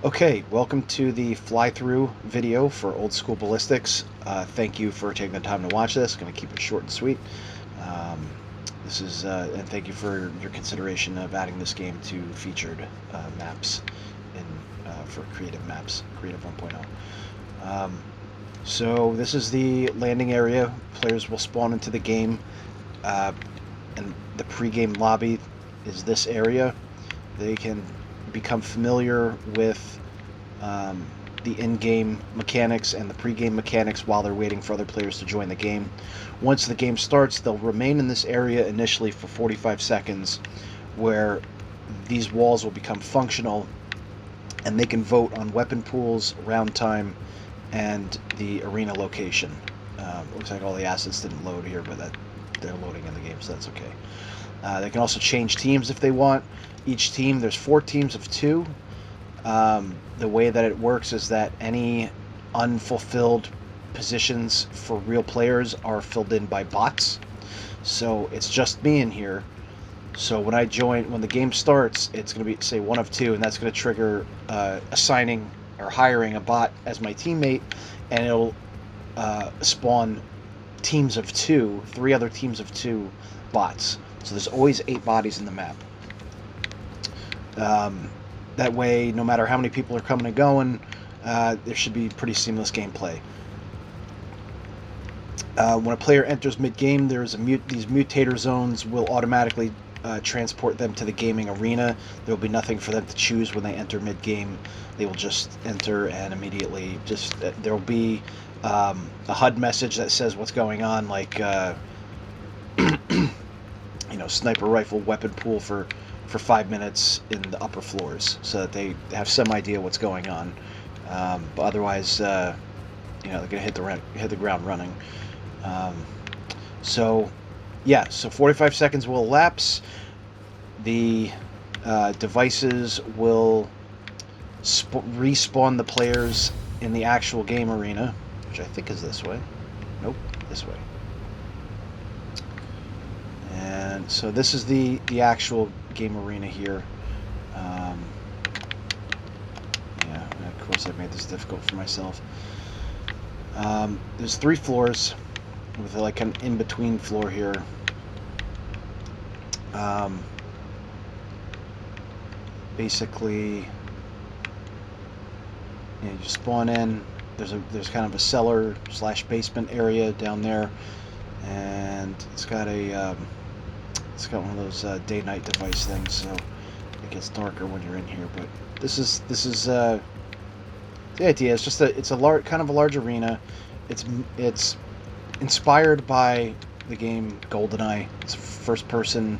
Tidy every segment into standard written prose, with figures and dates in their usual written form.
Okay, welcome to the fly-through video for Oldskool Ballistics. Thank you for taking the time to watch this. Going to keep it short and sweet. Um, and thank you for your consideration of adding this game to featured maps for creative maps, Creative 1.0. So this is the landing area. Players will spawn into the game, and the pre-game lobby is this area. They can become familiar with the in-game mechanics and the pre-game mechanics while they're waiting for other players to join the game. Once the game starts, they'll remain in this area initially for 45 seconds, where these walls will become functional, and they can vote on weapon pools, round time, and the arena location. Looks like all the assets didn't load here, but they're loading in the game, so that's okay. They can also change teams if they want. Each team, there's 4 teams of 2. The way that it works is that any unfulfilled positions for real players are filled in by bots. So it's just me in here. So when the game starts, it's going to be, say, 1 of 2, and that's going to trigger assigning or hiring a bot as my teammate, and it'll spawn teams of 2, 3 other teams of 2 bots. So there's always 8 bodies in the map. That way, no matter how many people are coming and going, there should be pretty seamless gameplay. When a player enters mid-game, these mutator zones will automatically transport them to the gaming arena. There will be nothing for them to choose when they enter mid-game. They will just enter, and immediately there will be a HUD message that says what's going on, like sniper rifle weapon pool for 5 minutes in the upper floors, so that they have some idea what's going on. But otherwise, they're gonna hit the ground running. So 45 seconds will elapse. The devices will respawn the players in the actual game arena, which I think is this way. Nope, this way. And so this is the actual game arena here. Of course I've made this difficult for myself. There's 3 floors with like an in-between floor here. Basically, you just spawn in. There's kind of a cellar / basement area down there, and it's got one of those day-night device things, so it gets darker when you're in here. But this is the idea. It's just it's a kind of a large arena. It's inspired by the game GoldenEye. It's a first-person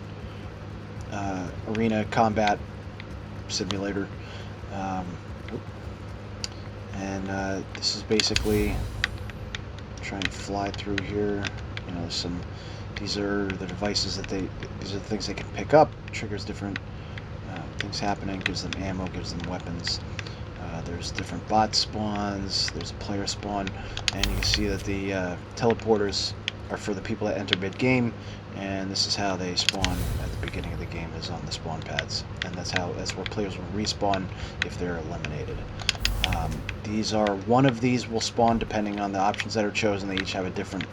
arena combat simulator, and this is basically try and fly through here. These are the devices these are the things they can pick up. Triggers different things happening. Gives them ammo. Gives them weapons. There's different bot spawns. There's a player spawn, and you can see that the teleporters are for the people that enter mid-game, and this is how they spawn at the beginning of the game, is on the spawn pads, and that's where players will respawn if they're eliminated. One of these will spawn depending on the options that are chosen. They each have a different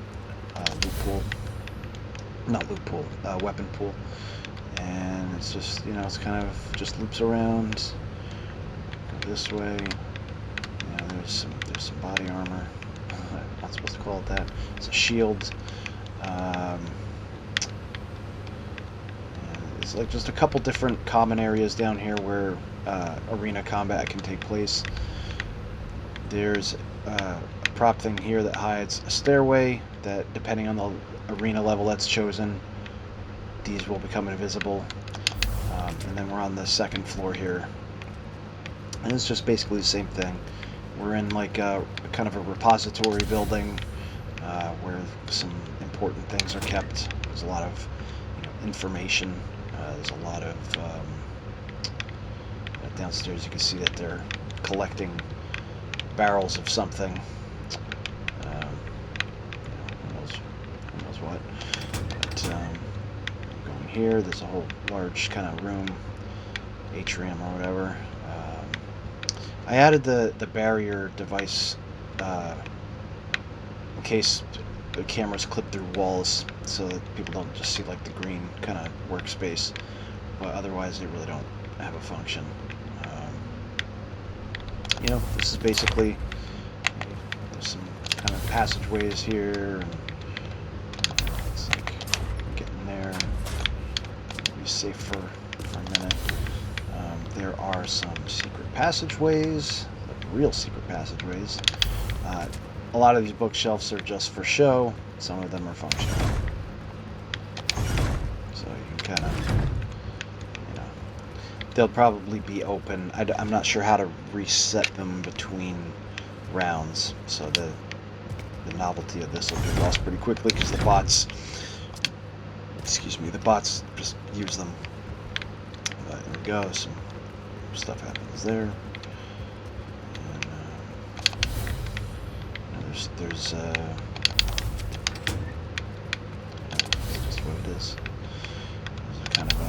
weapon pool, and it's just it's kind of just loops around. Go this way. There's some body armor. I'm not supposed to call it that. It's a shield. It's like just a couple different common areas down here where arena combat can take place. There's a prop thing here that hides a stairway that, depending on the arena level that's chosen, these will become invisible. And then we're on the 2nd floor here, and it's just basically the same thing. We're in like a kind of a repository building where some important things are kept. There's a lot of information. There's a lot of downstairs. You can see that they're collecting barrels of something. Who knows what? But going here, there's a whole large kind of room, atrium or whatever. I added the barrier device in case the cameras clip through walls, so that people don't just see like the green kind of workspace. But otherwise, they really don't have a function. This is basically, there's some kind of passageways here. And it's like getting there. Be safe for a minute. There are some secret passageways, like real secret passageways. A lot of these bookshelves are just for show. Some of them are functional. So you can kind of, they'll probably be open. I'm not sure how to reset them between rounds, so the novelty of this will be lost pretty quickly because the bots just use them. But there we go. Some stuff happens there. And there's that's what it is. There's kind of a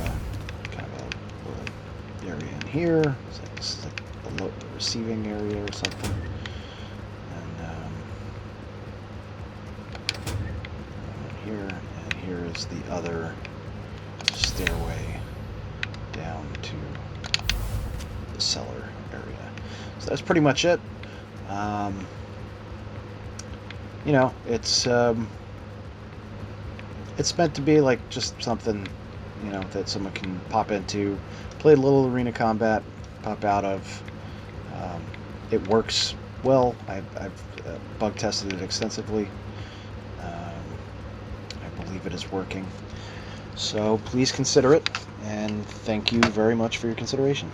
area in here. It's like the receiving area or something. And here is the other stairway down to the cellar area. So that's pretty much it. It's meant to be like just something, that someone can pop into, play a little arena combat, pop out of. It works well. I've bug tested it extensively. I believe it is working. So please consider it, and thank you very much for your consideration.